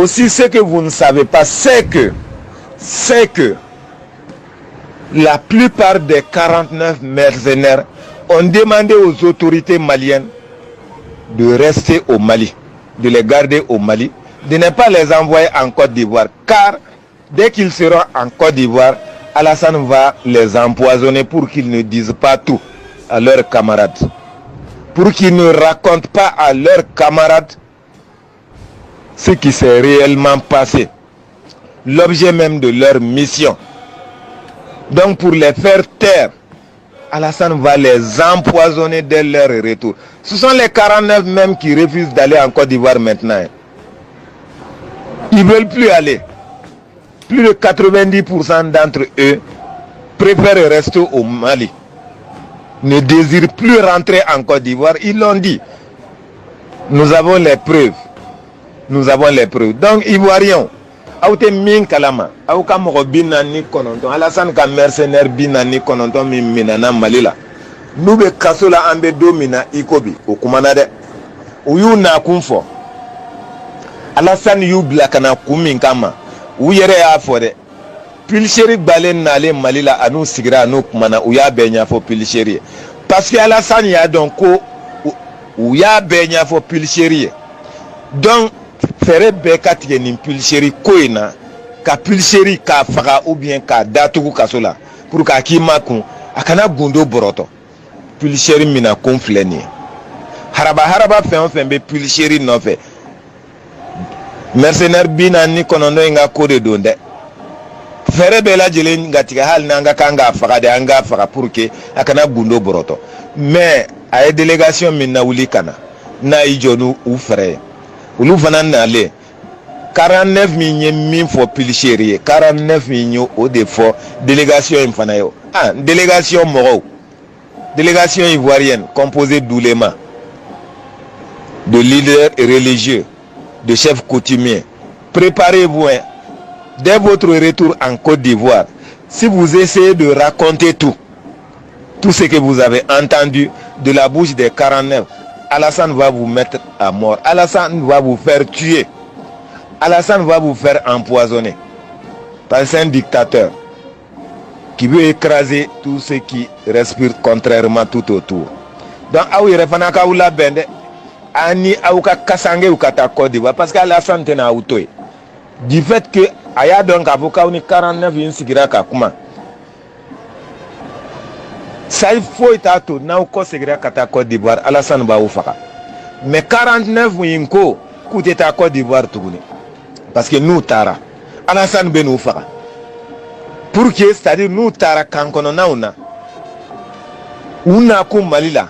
Aussi, ce que vous ne savez pas, c'est que la plupart des 49 mercenaires ont demandé aux autorités maliennes de rester au Mali, de les garder au Mali, de ne pas les envoyer en Côte d'Ivoire. Car dès qu'ils seront en Côte d'Ivoire, Alassane va les empoisonner pour qu'ils ne disent pas tout à leurs camarades. Pour qu'ils ne racontent pas à leurs camarades ce qui s'est réellement passé. L'objet même de leur mission. Donc pour les faire taire, Alassane va les empoisonner dès leur retour. Ce sont les 49 même qui refusent d'aller en Côte d'Ivoire maintenant. Ils ne veulent plus aller. Plus de 90% d'entre eux préfèrent rester au Mali. Ne désirent plus rentrer en Côte d'Ivoire. Ils l'ont dit. Nous avons les preuves. Nous avons les preuves. Donc, Ivoiriens, aoute min kalama, aouka moko binani kononton, Alassane ka mercenaire binani kononton min minana Malila. Nous be kasola ambe domina ikobi, okumana de. Uyu na kumfo. Alassane yu blakana kumin kama. Uyere ya fode. Pilcheri balen nale Malila anu sigira anu kumana uya benya fo pilcheri. Parce que Alassane ya donc uya benya fo pilcheri. Donc fere beka tige ni pilcheri koina ka pilcheri ka faga ou bien ka datugu kasola pour ka kimakun akana gundo boroto pilcheri mina konfleni haraba fen be pilcheri no fe mercenaire bina ni konondo nga kode donde fere bela jele ngatiga hal nanga kanga faga de anga faga pour que akana gundo boroto mais ay délégation minna wuli kana na ijonu ou frère ulu fana nale 49 min fo pilcheri 49 min o de fo délégation fana yo délégation moro délégation ivoirienne composée d'oulémas, de leaders religieux, de chefs coutumiers. Préparez-vous dès votre retour en Côte d'Ivoire. Si vous essayez de raconter tout ce que vous avez entendu de la bouche des 49, Alassane va vous mettre à mort. Alassane va vous faire tuer. Alassane va vous faire empoisonner. Parce que c'est un dictateur qui veut écraser tout ce qui respire contrairement tout autour. Donc, aouye refanaka ou la bende, ani aouka kasange ou kata Côte d'Ivoire, parce qu'Alassane tena autoy. Du fait que aya donc avocat ni 49 yin sigira kakuma. Ça il faut itato na uko sigira kata Côte d'Ivoire, Alassane ba ufaka. Mais 49 yinko koute ta Côte d'Ivoire tuguni. Parce que nous tara Alassane ben ufaka. Pour que c'est-à-dire nous tara kankono nauna. Una ku Malila.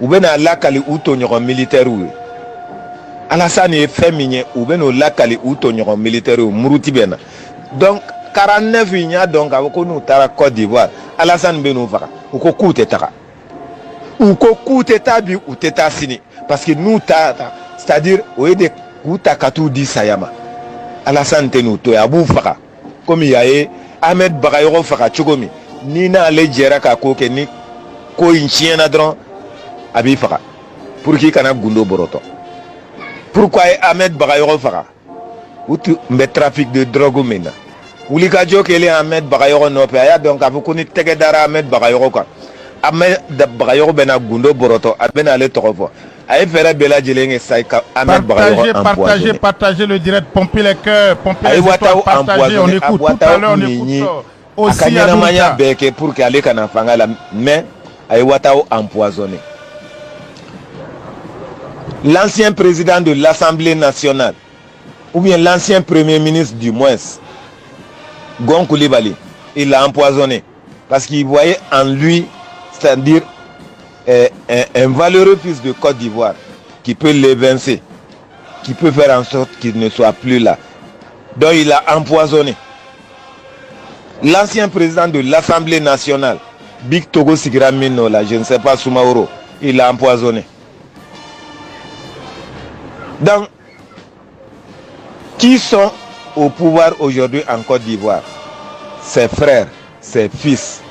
Ou ben lakali uto nyoro militaire ou. Alassane est féminin ou ben lakali uto nyoro militaire ou muruti bena. Donc 49 nya donc avoko nous tara Côte d'Ivoire. Alassane ben ufaka. Uko koute taka. Uko koute tabi ou teta sini. Parce que nous tara c'est-à-dire oye de kuta katu di sayama. Alassane tenu to ya bu faka. Comme il y a Ahmed Bagayoko faka chogomi. Ni na le jera ka ko ke ni ko inchiena dron abi faka. Pour qui kana gundo boroto. Pourquoi Ahmed Bagayoko faka? Ou tu mets trafic de drogue mena. Ou li ka jo ke le Ahmed Bagayoko no pe ya donc avu koni tege dara Ahmed Bagayoko ka. Ahmed Bagayoko bena gundo boroto abena le tokofo. Partagez le direct, pompez les cœurs, pompez les étoiles, partagez, on écoute tout à l'heure, on écoute aussi à pour qu'elle kana fangala mais ay watao empoisonné. L'ancien président de l'Assemblée nationale ou bien l'ancien premier ministre du moins Gon Coulibaly, il l'a empoisonné parce qu'il voyait en lui, c'est-à-dire un valeureux fils de Côte d'Ivoire qui peut l'évincer, qui peut faire en sorte qu'il ne soit plus là. Donc il a empoisonné. L'ancien président de l'Assemblée nationale, Big Togo Sigramino, là, je ne sais pas, Soumaoro, il l'a empoisonné. Donc, qui sont au pouvoir aujourd'hui en Côte d'Ivoire? Ses frères, ses fils,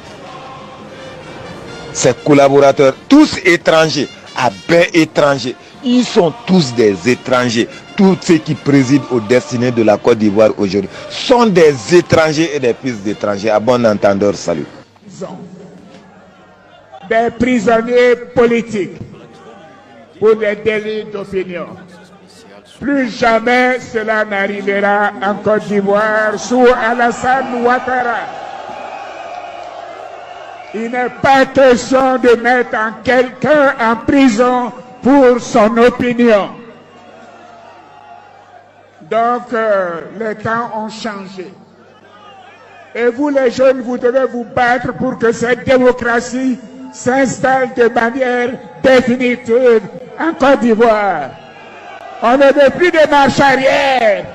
ses collaborateurs, tous étrangers, à bain étrangers. Ils sont tous des étrangers. tous ceux qui président aux destinées de la Côte d'Ivoire aujourd'hui sont des étrangers et des fils d'étrangers. À bon entendeur, salut. Des prisonniers politiques pour des délits d'opinion. Plus jamais cela n'arrivera en Côte d'Ivoire sous Alassane Ouattara. Il n'est pas question de mettre quelqu'un en prison pour son opinion. Donc, les temps ont changé. Et vous, les jeunes, vous devez vous battre pour que cette démocratie s'installe de manière définitive en Côte d'Ivoire. On ne veut plus de marche arrière.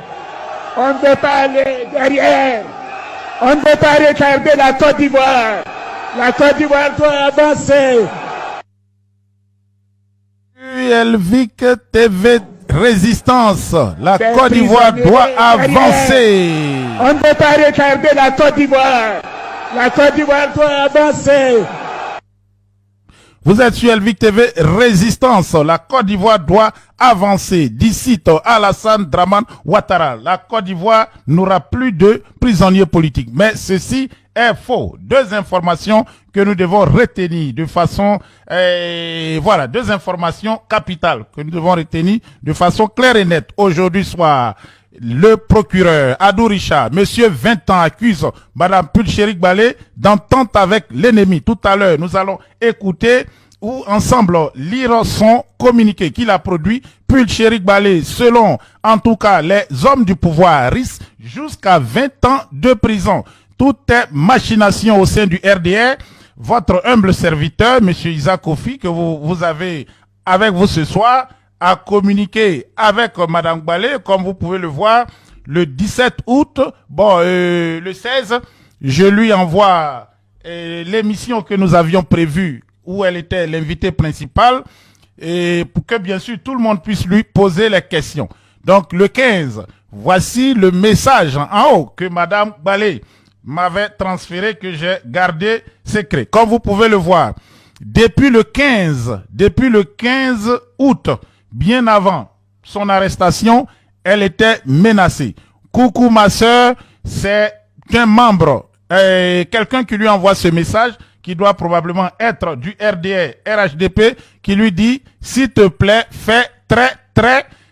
On ne veut pas aller derrière. On ne veut pas retarder la Côte d'Ivoire. La Côte d'Ivoire doit avancer. ULVIC TV Résistance. La Côte d'Ivoire doit avancer. On ne peut pas retarder la Côte d'Ivoire. La Côte d'Ivoire doit avancer. Vous êtes sur ULVIC TV Résistance. La Côte d'Ivoire doit avancer. D'ici Alassane Dramane Ouattara. La Côte d'Ivoire n'aura plus de prisonniers politiques. Mais ceci est faux. Deux informations que nous devons retenir de façon, voilà, deux informations capitales que nous devons retenir de façon claire et nette. Aujourd'hui soir, le procureur Adou Richard, monsieur 20 ans, accuse madame Pulchérik Balé d'entente avec l'ennemi. Tout à l'heure, nous allons écouter ou ensemble lire son communiqué qu'il a produit. Pulchérik Balé, selon en tout cas les hommes du pouvoir, risque jusqu'à 20 ans de prison. Tout est machination au sein du RDR. Votre humble serviteur, monsieur Isaac Kofi, que vous avez avec vous ce soir, a communiqué avec madame Balé, comme vous pouvez le voir, le 17 août. Bon, le 16, je lui envoie l'émission que nous avions prévue, où elle était l'invitée principale, et pour que bien sûr tout le monde puisse lui poser les questions. Donc le 15, voici le message en haut que madame Balé m'avait transféré, que j'ai gardé secret. Comme vous pouvez le voir, depuis le 15 août, bien avant son arrestation, elle était menacée. Coucou ma sœur, c'est un membre, quelqu'un qui lui envoie ce message, qui doit probablement être du RDR, RHDP, qui lui dit, s'il te plaît, fais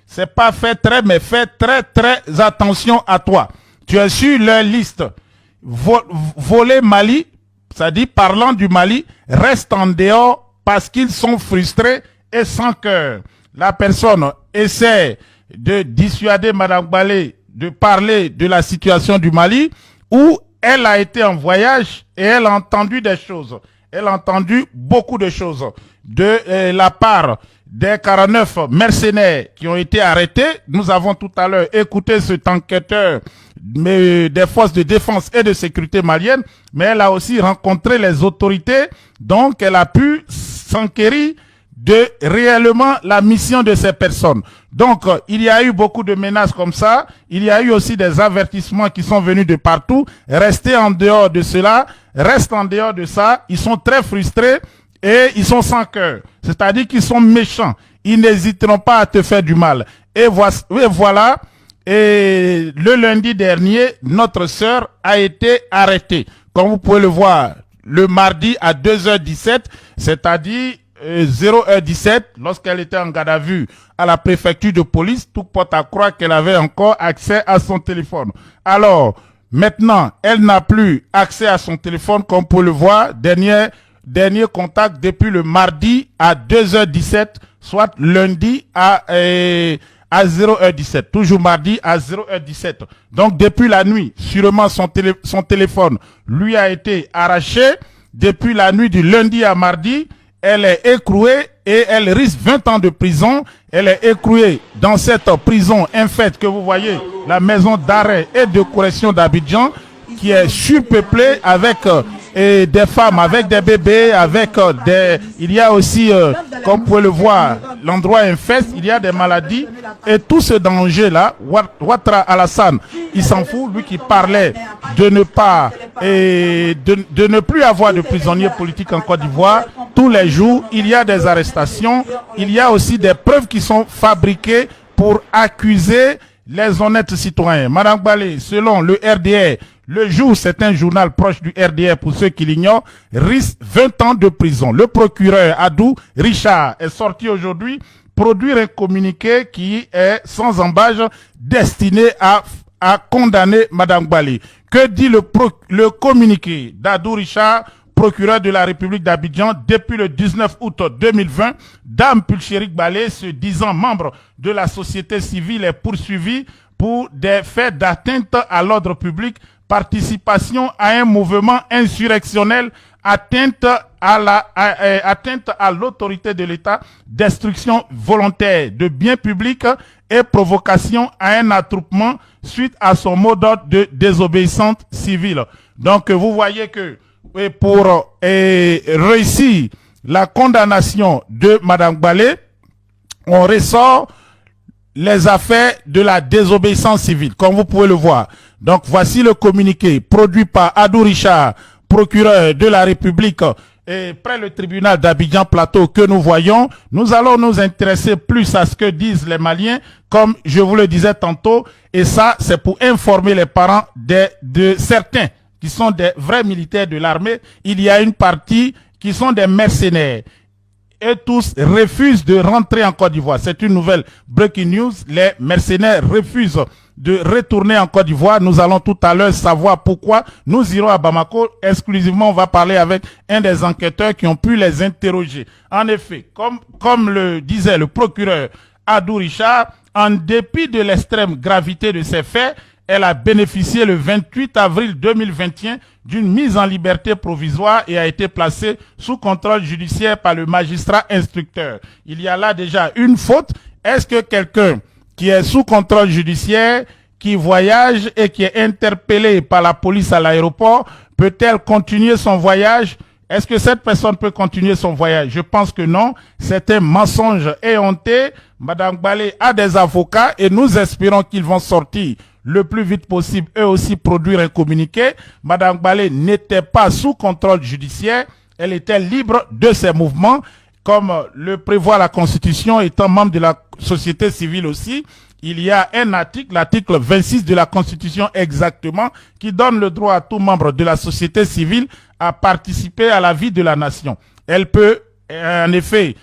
c'est pas fait très, mais fais très attention à toi. Tu es sur leur liste. Voler Mali, c'est-à-dire parlant du Mali, reste en dehors parce qu'ils sont frustrés et sans cœur. La personne essaie de dissuader madame Balé de parler de la situation du Mali, où elle a été en voyage et elle a entendu des choses. Elle a entendu beaucoup de choses de la part des 49 mercenaires qui ont été arrêtés. Nous avons tout à l'heure écouté cet enquêteur des forces de défense et de sécurité maliennes, mais elle a aussi rencontré les autorités, donc elle a pu s'enquérir de réellement la mission de ces personnes. Donc, il y a eu beaucoup de menaces comme ça, il y a eu aussi des avertissements qui sont venus de partout. Restez en dehors de cela, reste en dehors de ça. Ils sont très frustrés et ils sont sans cœur, c'est-à-dire qu'ils sont méchants. Ils n'hésiteront pas à te faire du mal. Et voilà. Et le lundi dernier, notre sœur a été arrêtée. Comme vous pouvez le voir, le mardi à 2h17, c'est-à-dire 0h17, lorsqu'elle était en garde à vue à la préfecture de police, tout porte à croire qu'elle avait encore accès à son téléphone. Alors, maintenant, elle n'a plus accès à son téléphone, comme vous pouvez le voir. Dernier contact depuis le mardi à 2h17, soit lundi à 0h17, toujours mardi à 0h17. Donc depuis la nuit, sûrement son téléphone lui a été arraché. Depuis la nuit du lundi à mardi, elle est écrouée et elle risque 20 ans de prison. Elle est écrouée dans cette prison infecte que vous voyez, la maison d'arrêt et de correction d'Abidjan, qui est surpeuplée avec des femmes, avec des bébés, avec il y a aussi, comme vous pouvez le voir, l'endroit infeste, il y a des maladies, et tout ce danger-là, Ouattara Alassane, il s'en fout, lui qui parlait de ne pas, de ne plus avoir de prisonniers politiques en Côte d'Ivoire. Tous les jours, il y a des arrestations, il y a aussi des preuves qui sont fabriquées pour accuser les honnêtes citoyens. Madame Balé, selon le RDR, le jour, c'est un journal proche du RDR pour ceux qui l'ignorent, risque 20 ans de prison. Le procureur Adou Richard est sorti aujourd'hui produire un communiqué qui est sans embâche destiné à condamner Madame Balé. Que dit le communiqué d'Adou Richard, procureur de la République d'Abidjan? Depuis le 19 août 2020, Dame Pulchérik Balé, se disant membre de la société civile, est poursuivie pour des faits d'atteinte à l'ordre public, participation à un mouvement insurrectionnel, atteinte à l'autorité de l'État, destruction volontaire de biens publics et provocation à un attroupement suite à son mot d'ordre de désobéissance civile. Donc vous voyez que pour réussir la condamnation de Madame Balé, on ressort les affaires de la désobéissance civile, comme vous pouvez le voir. Donc voici le communiqué produit par Adou Richard, procureur de la République, et près le tribunal d'Abidjan Plateau que nous voyons. Nous allons nous intéresser plus à ce que disent les Maliens, comme je vous le disais tantôt, et ça c'est pour informer les parents de certains qui sont des vrais militaires de l'armée. Il y a une partie qui sont des mercenaires. Et tous refusent de rentrer en Côte d'Ivoire. C'est une nouvelle breaking news. Les mercenaires refusent de retourner en Côte d'Ivoire. Nous allons tout à l'heure savoir pourquoi. Nous irons à Bamako. Exclusivement, on va parler avec un des enquêteurs qui ont pu les interroger. En effet, comme le disait le procureur Adou Richard, en dépit de l'extrême gravité de ces faits, elle a bénéficié le 28 avril 2021 d'une mise en liberté provisoire et a été placée sous contrôle judiciaire par le magistrat instructeur. Il y a là déjà une faute. Est-ce que quelqu'un qui est sous contrôle judiciaire, qui voyage et qui est interpellé par la police à l'aéroport, peut-elle continuer son voyage? Est-ce que cette personne peut continuer son voyage? Je pense que non. C'est un mensonge éhonté. Madame Balé a des avocats et nous espérons qu'ils vont sortir le plus vite possible, eux aussi produire un communiqué. Madame Balé n'était pas sous contrôle judiciaire, elle était libre de ses mouvements, comme le prévoit la Constitution, étant membre de la société civile aussi. Il y a un article, l'article 26 de la Constitution exactement, qui donne le droit à tout membre de la société civile à participer à la vie de la nation. Elle peut, en effet,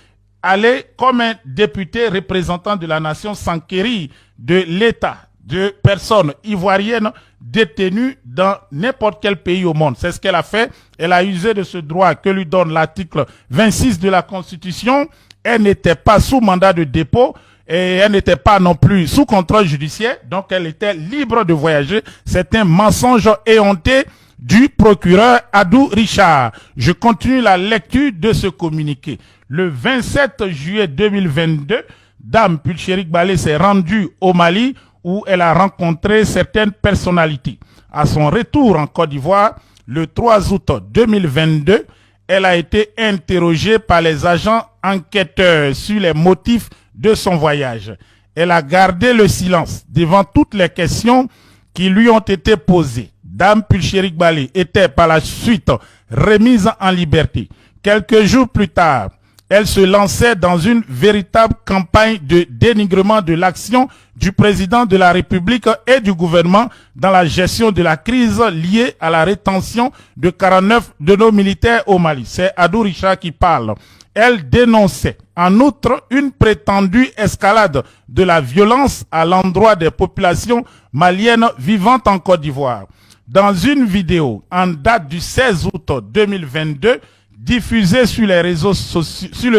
aller comme un député représentant de la nation s'enquérir de l'État, de personnes ivoiriennes détenues dans n'importe quel pays au monde. C'est ce qu'elle a fait. Elle a usé de ce droit que lui donne l'article 26 de la Constitution. Elle n'était pas sous mandat de dépôt et elle n'était pas non plus sous contrôle judiciaire. Donc elle était libre de voyager. C'est un mensonge éhonté du procureur Adou Richard. Je continue la lecture de ce communiqué. Le 27 juillet 2022, Dame Pulchérik Balé s'est rendue au Mali où elle a rencontré certaines personnalités. À son retour en Côte d'Ivoire, le 3 août 2022, elle a été interrogée par les agents enquêteurs sur les motifs de son voyage. Elle a gardé le silence devant toutes les questions qui lui ont été posées. Dame Pulchérik Balé était par la suite remise en liberté. Quelques jours plus tard, elle se lançait dans une véritable campagne de dénigrement de l'action du président de la République et du gouvernement dans la gestion de la crise liée à la rétention de 49 de nos militaires au Mali. C'est Adou Richard qui parle. Elle dénonçait en outre une prétendue escalade de la violence à l'endroit des populations maliennes vivant en Côte d'Ivoire. Dans une vidéo en date du 16 août 2022, diffusée sur le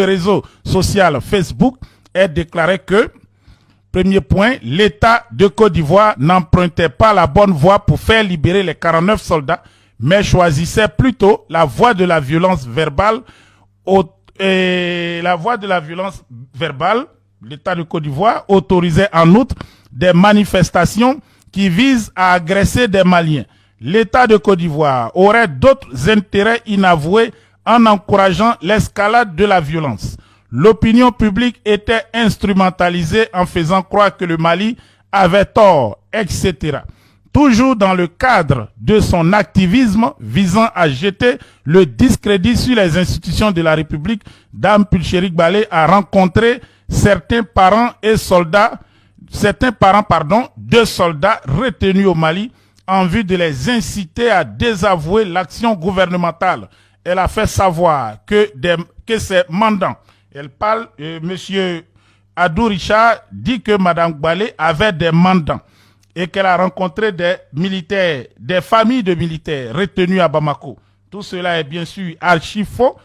réseau social Facebook, elle déclarait que, premier point, l'État de Côte d'Ivoire n'empruntait pas la bonne voie pour faire libérer les 49 soldats, mais choisissait plutôt la voie de la violence verbale. L'État de Côte d'Ivoire autorisait en outre des manifestations qui visent à agresser des Maliens. L'État de Côte d'Ivoire aurait d'autres intérêts inavoués en encourageant l'escalade de la violence. L'opinion publique était instrumentalisée en faisant croire que le Mali avait tort, etc. Toujours dans le cadre de son activisme visant à jeter le discrédit sur les institutions de la République, Dame Pulchérik Balé a rencontré certains parents et soldats certains parents, de soldats retenus au Mali en vue de les inciter à désavouer l'action gouvernementale. Elle a fait savoir que ses mandants, elle parle, monsieur Adou Richard dit que Madame Gbalé avait des mandants et qu'elle a rencontré des militaires, des familles de militaires retenus à Bamako. Tout cela est bien sûr archi faux,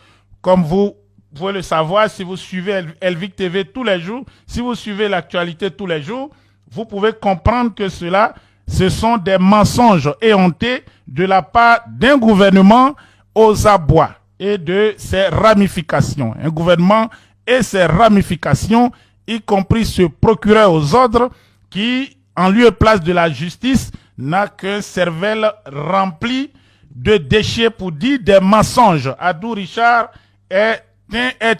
comme vous pouvez le savoir si vous suivez Elvic TV tous les jours, si vous suivez l'actualité tous les jours, vous pouvez comprendre que ce sont des mensonges éhontés de la part d'un gouvernement aux abois et de ses ramifications. Un gouvernement et ses ramifications, y compris ce procureur aux ordres qui, en lieu et place de la justice, n'a qu'un cervelle rempli de déchets pour dire des mensonges. Adou Richard est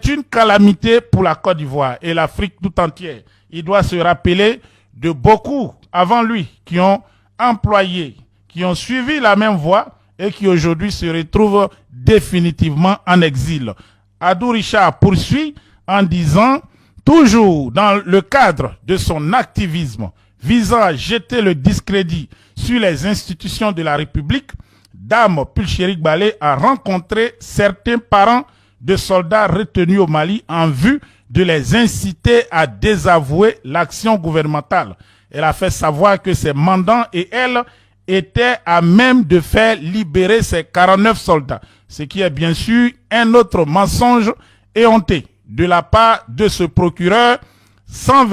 une calamité pour la Côte d'Ivoire et l'Afrique tout entière. Il doit se rappeler de beaucoup avant lui qui ont employé, qui ont suivi la même voie et qui aujourd'hui se retrouvent définitivement en exil. Adou Richard poursuit en disant, toujours dans le cadre de son activisme visant à jeter le discrédit sur les institutions de la République, Dame Pulchéri Gbalé a rencontré certains parents de soldats retenus au Mali en vue de les inciter à désavouer l'action gouvernementale. Elle a fait savoir que ses mandants et elle étaient à même de faire libérer ces 49 soldats, ce qui est bien sûr un autre mensonge éhonté de la part de ce procureur sans